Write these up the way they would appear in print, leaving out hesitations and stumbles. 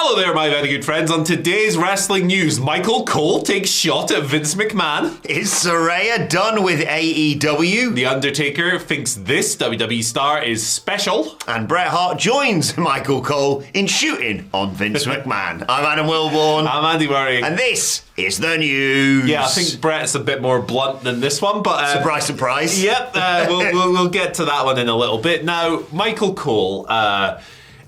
Hello there, my very good friends. On today's wrestling news, Michael Cole takes shot at Vince McMahon. Is Saraya done with AEW? The Undertaker thinks this WWE star is special. And Bret Hart joins Michael Cole in shooting on Vince McMahon. I'm Adam Wilborn. I'm Andy Murray. And this is the news. Yeah, I think Bret's a bit more blunt than this one, but... surprise, surprise. Yep, we'll get to that one in a little bit. Now, Michael Cole...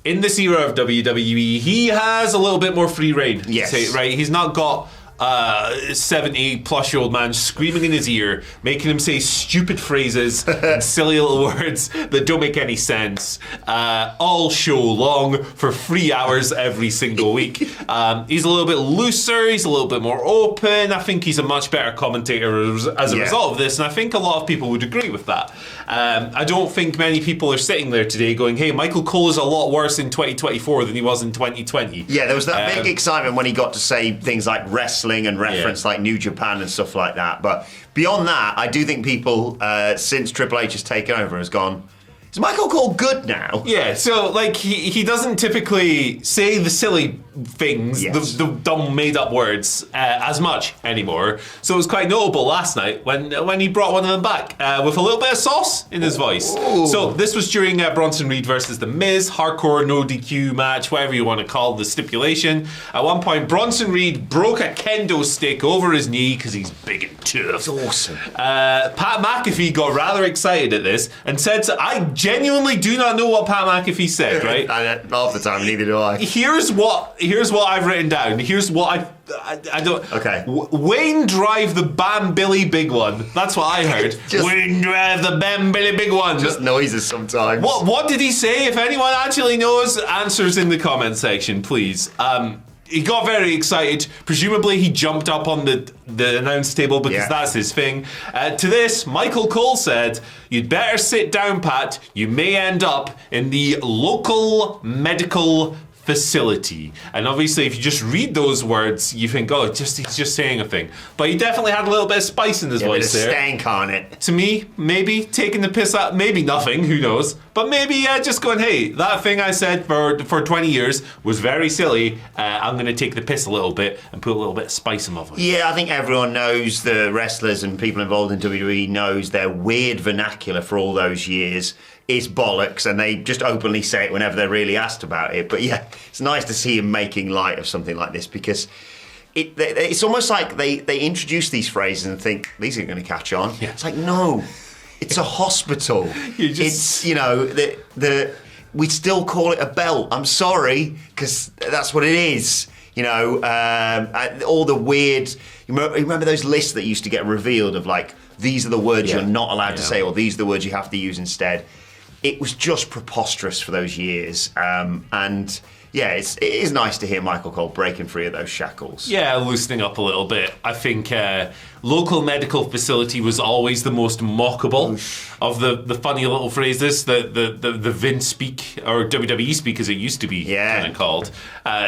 in this era of WWE, he has a little bit more free reign. Yes. Right? He's not got 70-plus-year-old man screaming in his ear, making him say stupid phrases and silly little words that don't make any sense all show long for 3 hours every single week. He's a little bit looser. He's a little bit more open. I think he's a much better commentator as a result of this, and I think a lot of people would agree with that. I don't think many people are sitting there today going, hey, Michael Cole is a lot worse in 2024 than he was in 2020. Yeah, there was that big excitement when he got to say things like wrestling and reference like New Japan and stuff like that. But beyond that, I do think people, since Triple H has taken over, has gone, is Michael Cole good now? Yeah, so like he doesn't typically say the silly things, the dumb made-up words as much anymore. So it was quite notable last night when he brought one of them back with a little bit of sauce in his voice. Ooh. So this was during Bronson Reed versus The Miz, hardcore no DQ match, whatever you want to call the stipulation. At one point, Bronson Reed broke a kendo stick over his knee because he's big and tough. It's awesome. Pat McAfee got rather excited at this and said, I genuinely do not know what Pat McAfee said, right? Half the time, neither do I. Here's what I've written down. Here's what I don't... Okay. Wayne drive the Bam Billy Big One. That's what I heard. Wayne drive the Bam Billy Big One. Just noises sometimes. What did he say? If anyone actually knows, answers in the comment section, please. He got very excited. Presumably he jumped up on the announce table because that's his thing. To this, Michael Cole said, you'd better sit down, Pat. You may end up in the local medical facility. And obviously if you just read those words, you think, oh, he's just saying a thing. But he definitely had a little bit of spice in his voice there. Stank on it. To me, maybe taking the piss out, maybe nothing, who knows. But maybe just going, hey, that thing I said for 20 years was very silly. I'm going to take the piss a little bit and put a little bit of spice in my voice. Yeah, I think everyone knows, the wrestlers and people involved in WWE knows their weird vernacular for all those years is bollocks, and they just openly say it whenever they're really asked about it. But yeah, it's nice to see him making light of something like this, because it's almost like they introduce these phrases and think, these are going to catch on. Yeah. It's like, no, it's a hospital. It's, we still call it a belt. I'm sorry, because that's what it is. All the weird... You remember those lists that used to get revealed of like, these are the words you're not allowed to say, or these are the words you have to use instead. It was just preposterous for those years. And yeah, it is nice to hear Michael Cole breaking free of those shackles. Yeah, loosening up a little bit. I think local medical facility was always the most mockable of the funny little phrases, the Vince speak, or WWE speak as it used to be kind of called.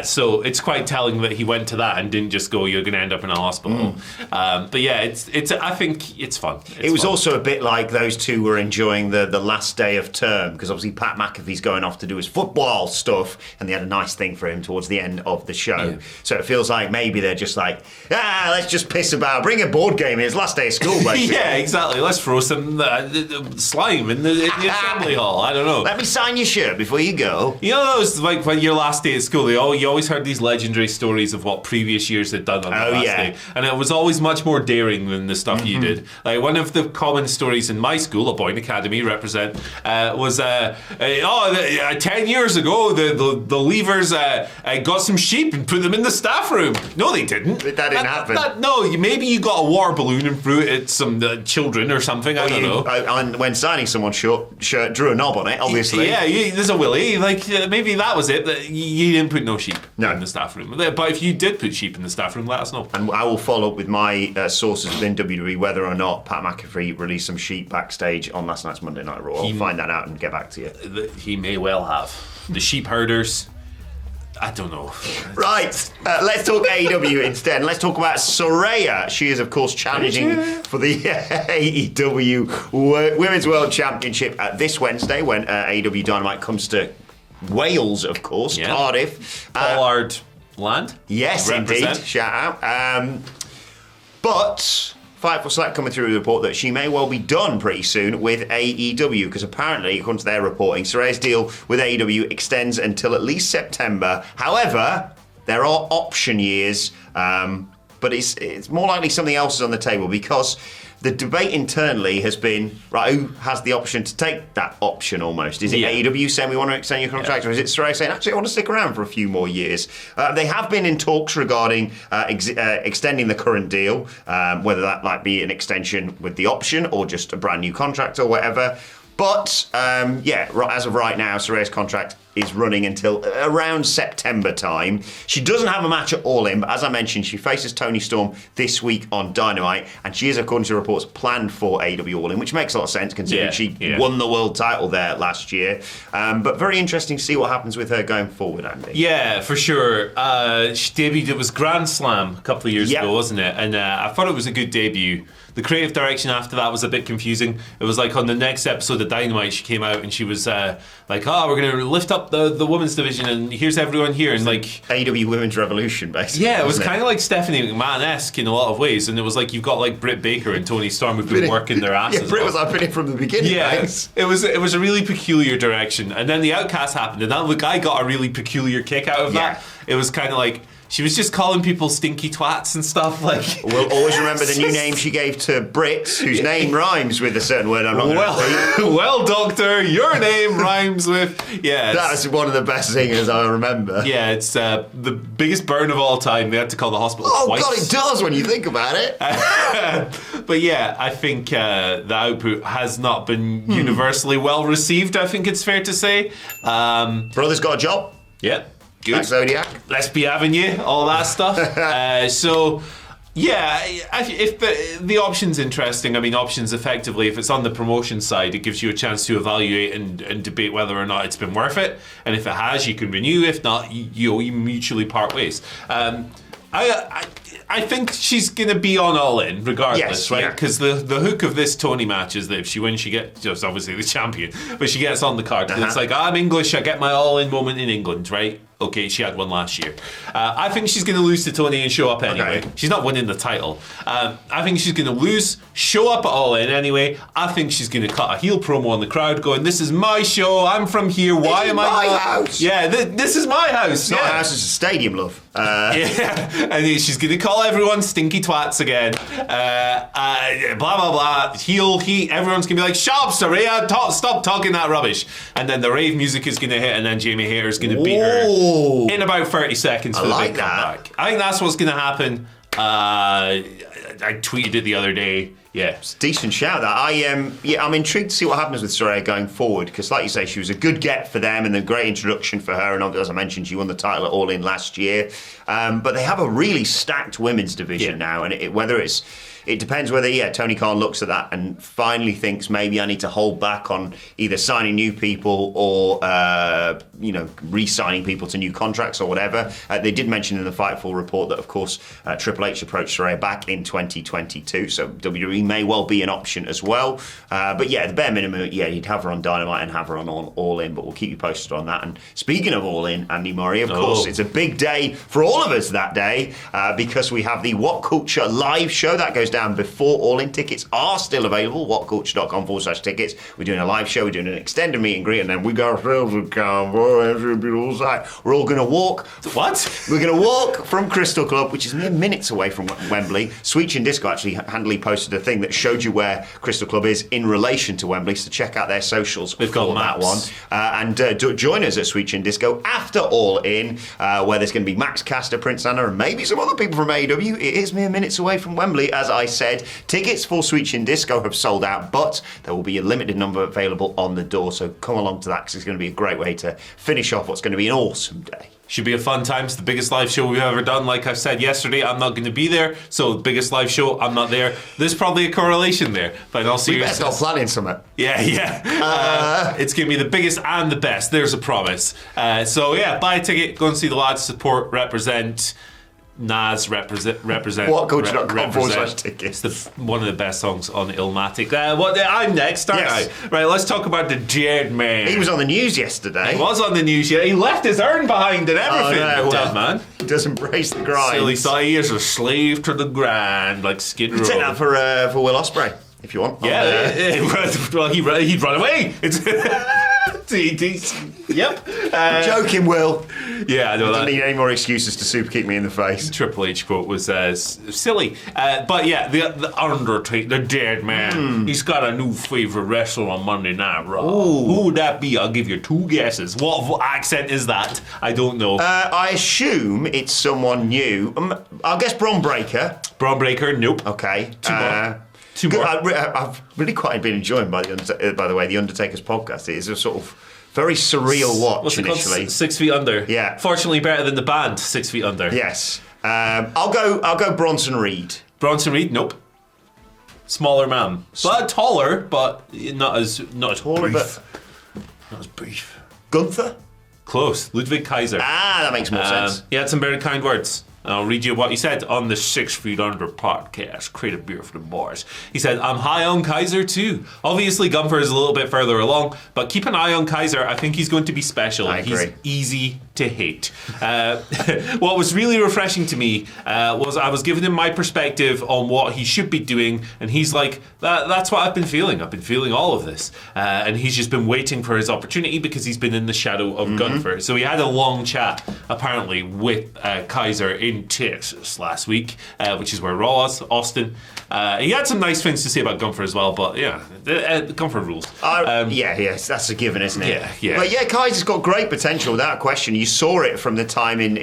So it's quite telling that he went to that and didn't just go, you're going to end up in a hospital. But yeah, it's. I think it's fun. It was also a bit like those two were enjoying the last day of term, because obviously Pat McAfee's going off to do his football stuff, and they had a nice thing for him towards the end of the show. Yeah. So it feels like maybe they're just like, let's just piss about, bring a board game in, it's last day of school, basically. Yeah, exactly. Let's throw some slime in the assembly hall. I don't know. Let me sign your shirt before you go. You know, those, like when your last day at school, you always heard these legendary stories of what previous years had done on the last day. And it was always much more daring than the stuff you did. Like one of the common stories in my school, a Boyne Academy represent, was 10 years ago, the Leavers got some sheep and put them in the staff room. No, they didn't. That didn't happen. No, maybe you got a water balloon and threw it at some children or something. I don't know. And when signing someone's shirt, drew a knob on it, obviously. Yeah, there's a willy. Like maybe that was it. That you didn't put no sheep in the staff room. But if you did put sheep in the staff room, let us know. And I will follow up with my sources within WWE whether or not Pat McAfee released some sheep backstage on last night's Monday Night Raw. I'll find that out and get back to you. He may well have. The sheep herders. I don't know. Right, let's talk AEW instead. Let's talk about Saraya. She is, of course, challenging for the AEW Women's World Championship this Wednesday when AEW Dynamite comes to Wales, of course, Cardiff. Pollard Land. Yes, indeed. Shout out. But Fightful Select coming through with a report that she may well be done pretty soon with AEW, because apparently, according to their reporting, Saraya's deal with AEW extends until at least September. However, there are option years, but it's more likely something else is on the table, because the debate internally has been, right, who has the option to take that option almost? Is it AEW saying we want to extend your contract, or is it Saraya saying, actually, I want to stick around for a few more years? They have been in talks regarding extending the current deal, whether that might be an extension with the option or just a brand new contract or whatever. But, as of right now, Saraya's contract is running until around September time. She doesn't have a match at All In, but as I mentioned, she faces Toni Storm this week on Dynamite, and she is, according to reports, planned for AEW All In, which makes a lot of sense considering she won the world title there last year. But very interesting to see what happens with her going forward, Andy. Yeah, for sure. She debuted, it was Grand Slam a couple of years ago, wasn't it? And I thought it was a good debut. The creative direction after that was a bit confusing. It was like on the next episode of Dynamite, she came out and she was like, we're going to lift up the women's division and here's everyone here. And like AEW Women's Revolution, basically. Yeah, it was kind of like Stephanie McMahon-esque in a lot of ways. And it was like you've got like Britt Baker and Toni Storm who've been working their asses off. Britt was up in it from the beginning. Yeah, it was a really peculiar direction. And then the Outcast happened and that guy got a really peculiar kick out of that. It was kind of like, she was just calling people stinky twats and stuff. Like, we'll always remember the new name she gave to Brit, whose name rhymes with a certain word I'm not going to say. Well, Doctor, your name rhymes with... Yeah, that's one of the best singers I remember. Yeah, it's the biggest burn of all time. They had to call the hospital twice. God, it does when you think about it. But yeah, I think the output has not been universally well received, I think it's fair to say. Brother's got a job. Yeah. Good. Like Zodiac. Let's be having you, all that stuff. So, yeah, if the option's interesting, I mean, options effectively, if it's on the promotion side, it gives you a chance to evaluate and debate whether or not it's been worth it. And if it has, you can renew. If not, you mutually part ways. I think she's going to be on All In regardless, right? Because the hook of this Toni match is that if she wins, she gets, just obviously the champion, but she gets on the card. It's like, I'm English, I get my All In moment in England, right? Okay, she had one last year. I think she's going to lose to Toni and show up anyway. Okay. She's not winning the title. I think she's going to lose, show up at All In anyway. I think she's going to cut a heel promo on the crowd going, this is my show, I'm from here, why am I my house? Yeah, this is my house. It's not a house, it's a stadium, love. And she's going to call everyone stinky twats again. Blah, blah, blah. Heel, everyone's going to be like, shut up, Saraya, stop talking that rubbish. And then the rave music is going to hit and then Jamie Hayter's going to beat her in about 30 seconds for the big comeback. I think that's what's going to happen. I tweeted it the other day. Yeah, it's a decent shout. That I'm intrigued to see what happens with Saraya going forward, because, like you say, she was a good get for them and a great introduction for her. And as I mentioned, she won the title at All In last year. But they have a really stacked women's division now, and it depends whether Tony Khan looks at that and finally thinks maybe I need to hold back on either signing new people or re-signing people to new contracts or whatever. They did mention in the Fightful report that, of course, Triple H approached Saraya back in 2022, so WWE may well be an option as well. But yeah, the bare minimum, you'd have her on Dynamite and have her on All In, but we'll keep you posted on that. And speaking of All In, Andy Murray, of course, it's a big day for all of us that day because we have the What Culture live show that goes down before All In. Tickets are still available, whatculture.com/tickets. We're doing a live show, we're doing an extended meet and greet, and then we got ourselves a cowboy. It's a beautiful sight. We're all going to walk. What? We're going to walk from Crystal Club, which is mere minutes away from Wembley. Sweet Chin Disco actually handily posted a thing that showed you where Crystal Club is in relation to Wembley, so check out their socials. They've got that one. And join us at Sweet Chin Disco after All In, where there's going to be Max Caster, Prince Anna, and maybe some other people from AEW. It is mere minutes away from Wembley, as I said. Tickets for Sweet Chin Disco have sold out, but there will be a limited number available on the door, so come along to that because it's going to be a great way to finish off what's going to be an awesome day. Should be a fun time. It's the biggest live show we've ever done. Like I said yesterday, I'm not going to be there, so the biggest live show, I'm not there. There's probably a correlation there, but in all seriousness, we better start planning something. Yeah. It's going to be the biggest and the best. There's a promise. So yeah, buy a ticket, go and see the lads, support, represent. Nas represent whatculture.com/tickets. It's one of the best songs on Illmatic. I'm next, aren't I? Right, let's talk about the Dead Man. He was on the news yesterday. He was on the news, yeah. He left his urn behind and everything. Oh, no. Dead Man. He does embrace the grind. Silly thought he is a slave to the grind, like Skid Row. Take that for Will Ospreay, if you want. Yeah, well, he'd run away. Yep. Joking, Will. Yeah, I know that. Don't need any more excuses to super kick me in the face. Triple H quote was silly. But yeah, the Undertaker, the Dead Man, he's got a new favorite wrestler on Monday Night Raw. Ooh. Who would that be? I'll give you 2 guesses. What accent is that? I don't know. I assume it's someone new. I'll guess Braun Breaker. Braun Breaker, nope. Okay. 2 more. 2 more. I've really quite been enjoying, by the way, the Undertaker's podcast. It is a sort of very surreal watch. What's it initially. called? 6 Feet Under. Yeah. Fortunately, better than the band 6 Feet Under. Yes. I'll go Bronson Reed. Bronson Reed, nope. Smaller man, but taller, but not as Taller, brief. but Not as brief. Gunther. Close. Ludwig Kaiser. That makes more sense. He had some very kind words. I'll read you what he said on the 6 Feet Under podcast. Create a beer for the boys. He said, I'm high on Kaiser too. Obviously, Gunther is a little bit further along, but keep an eye on Kaiser. I think he's going to be special. I agree. He's easy to hate. What was really refreshing to me was I was giving him my perspective on what he should be doing, and he's like, that's what I've been feeling. I've been feeling all of this. And he's just been waiting for his opportunity because he's been in the shadow of Gunther. So he had a long chat, apparently, with Kaiser in Texas last week, which is where Raw was, Austin. He had some nice things to say about Gunther as well, but yeah, Gunther rules. Yes, that's a given, isn't it? Yeah. But yeah, Kaiser's got great potential without question. You saw it from the time in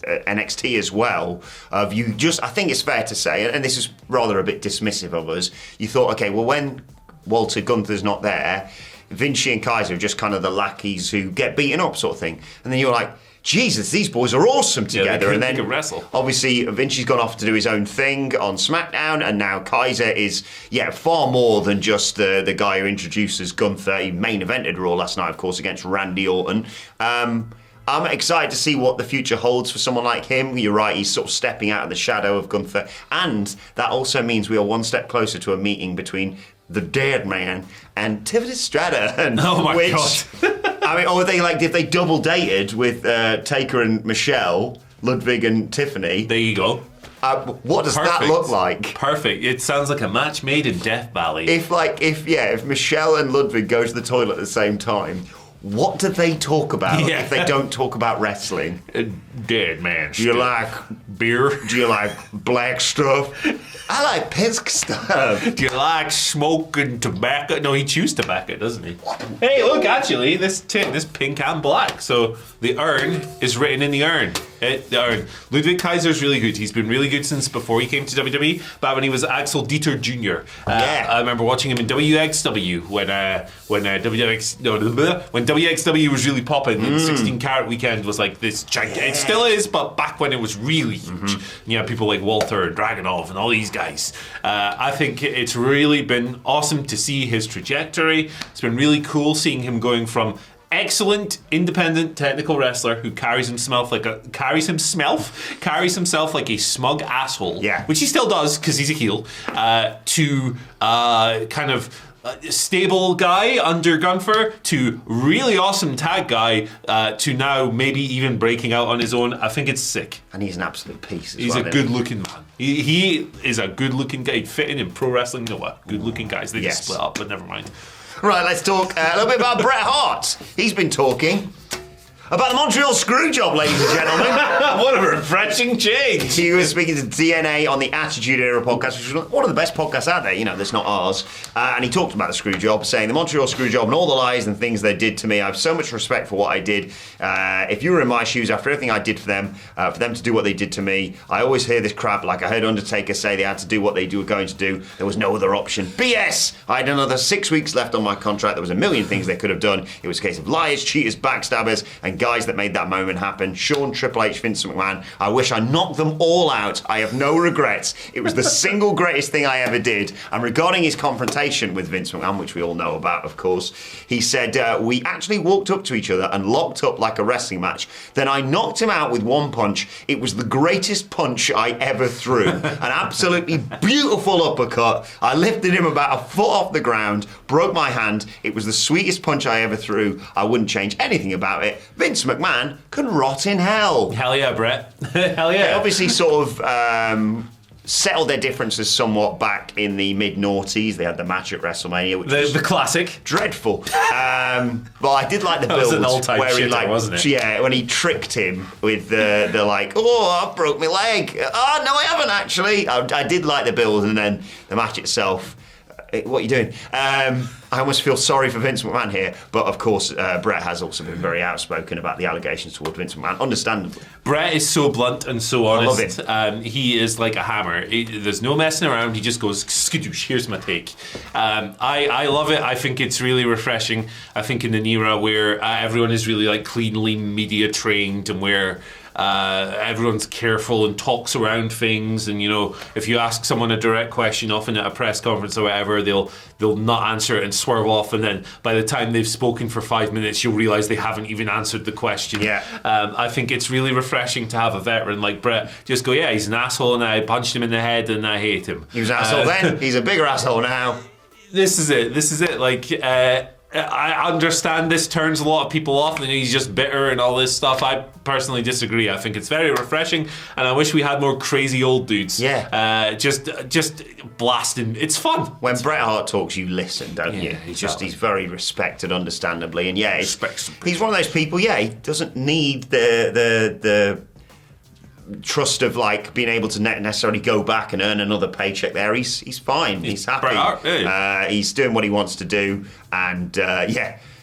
NXT as well. I think it's fair to say, and this is rather a bit dismissive of us. You thought, okay, well, when Walter Gunther's not there, Vinci and Kaiser are just kind of the lackeys who get beaten up, sort of thing. And then you're like, Jesus, these boys are awesome together. And then they can wrestle. Obviously, Vinci's gone off to do his own thing on SmackDown, and now Kaiser is, far more than just the guy who introduces Gunther. He main evented Raw last night, of course, against Randy Orton. I'm excited to see what the future holds for someone like him. You're right, he's sort of stepping out of the shadow of Gunther, and that also means we are one step closer to a meeting between the Dead Man and Tiffany Stratton. Oh my God. I mean, or if they double dated with Taker and Michelle, Ludwig and Tiffany. There you go. What does that look like? Perfect. It sounds like a match made in Death Valley. If Michelle and Ludwig go to the toilet at the same time, what do they talk about if they don't talk about wrestling? Dead man. Do you like beer? Do you like black stuff? I like pink stuff. Do you like smoking tobacco? No, he chews tobacco, doesn't he? Hey, look, actually, this pink and black. So the urn is written in the urn. The urn. Ludwig Kaiser's really good. He's been really good since before he came to WWE. But when he was Axel Dieter Jr., I remember watching him in WXW when WXW was really popping. And 16 Carat Weekend was like this giant. It still is, but back when it was really huge. You know, people like Walter and Dragunov and all these guys. I think it's really been awesome to see his trajectory. It's been really cool seeing him going from excellent independent technical wrestler who carries himself like a smug asshole, which he still does because he's a heel, to kind of stable guy under Gunther to really awesome tag guy to now maybe even breaking out on his own. I think it's sick. And he's an absolute piece as He's well, a good-looking man. He is a good-looking guy. He'd fit in pro wrestling. No, good-looking guys. They just split up, but never mind. Right, let's talk a little bit about Bret Hart. He's been talking about the Montreal Screwjob, ladies and gentlemen. What a refreshing change. He was speaking to DNA on the Attitude Era podcast, which was one of the best podcasts out there, that's not ours. And he talked about the Screwjob, saying the Montreal Screwjob and all the lies and things they did to me. I have so much respect for what I did. If you were in my shoes after everything I did for them to do what they did to me, I always hear this crap, like I heard Undertaker say they had to do what they were going to do. There was no other option. BS! I had another 6 weeks left on my contract. There was a million things they could have done. It was a case of liars, cheaters, backstabbers, and guys that made that moment happen. Shawn, Triple H, Vince McMahon. I wish I knocked them all out. I have no regrets. It was the single greatest thing I ever did. And regarding his confrontation with Vince McMahon, which we all know about, of course, he said, we actually walked up to each other and locked up like a wrestling match. Then I knocked him out with one punch. It was the greatest punch I ever threw. An absolutely beautiful uppercut. I lifted him about a foot off the ground, broke my hand. It was the sweetest punch I ever threw. I wouldn't change anything about it. Vince McMahon can rot in hell. Hell yeah, Bret. Hell yeah. They obviously sort of settled their differences somewhat back in the mid-noughties. They had the match at WrestleMania, which was the classic. Dreadful. But I did like the build. That was an old-time where shitter, wasn't it? Yeah, when he tricked him with the like, oh, I broke my leg. Oh, no, I haven't actually. I did like the build, and then the match itself. What are you doing? I almost feel sorry for Vince McMahon here, but of course, Bret has also been very outspoken about the allegations toward Vince McMahon, understandably. Bret is so blunt and so honest. I love it. He is like a hammer. There's no messing around. He just goes, skadoosh, here's my take. I love it. I think it's really refreshing. I think in an era where everyone is really like cleanly media trained and where everyone's careful and talks around things, and you know, if you ask someone a direct question, often at a press conference or whatever, they'll not answer it and swerve off, and then by the time they've spoken for 5 minutes, you'll realise they haven't even answered the question. Yeah. I think it's really refreshing to have a veteran like Bret just go, yeah, he's an asshole, and I punched him in the head, and I hate him. He was an asshole then. He's a bigger asshole now. This is it. Like. I understand this turns a lot of people off and he's just bitter and all this stuff. I personally disagree. I think it's very refreshing, and I wish we had more crazy old dudes. Yeah. Just blasting. It's fun. When Bret Hart talks, you listen, don't you? Exactly. He's very respected, understandably, and he's one of those people. Yeah, he doesn't need the trust of like being able to necessarily go back and earn another paycheck there. He's fine. He's happy. He's doing what he wants to do, and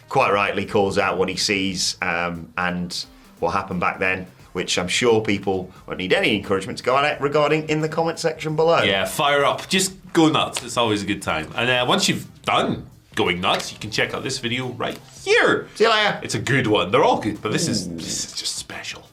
quite rightly calls out what he sees and what happened back then, which I'm sure people won't need any encouragement to go at it regarding in the comment section below. Yeah, fire up. Just go nuts. It's always a good time. And once you've done going nuts, you can check out this video right here. See you later. It's a good one. They're all good, but this is just special.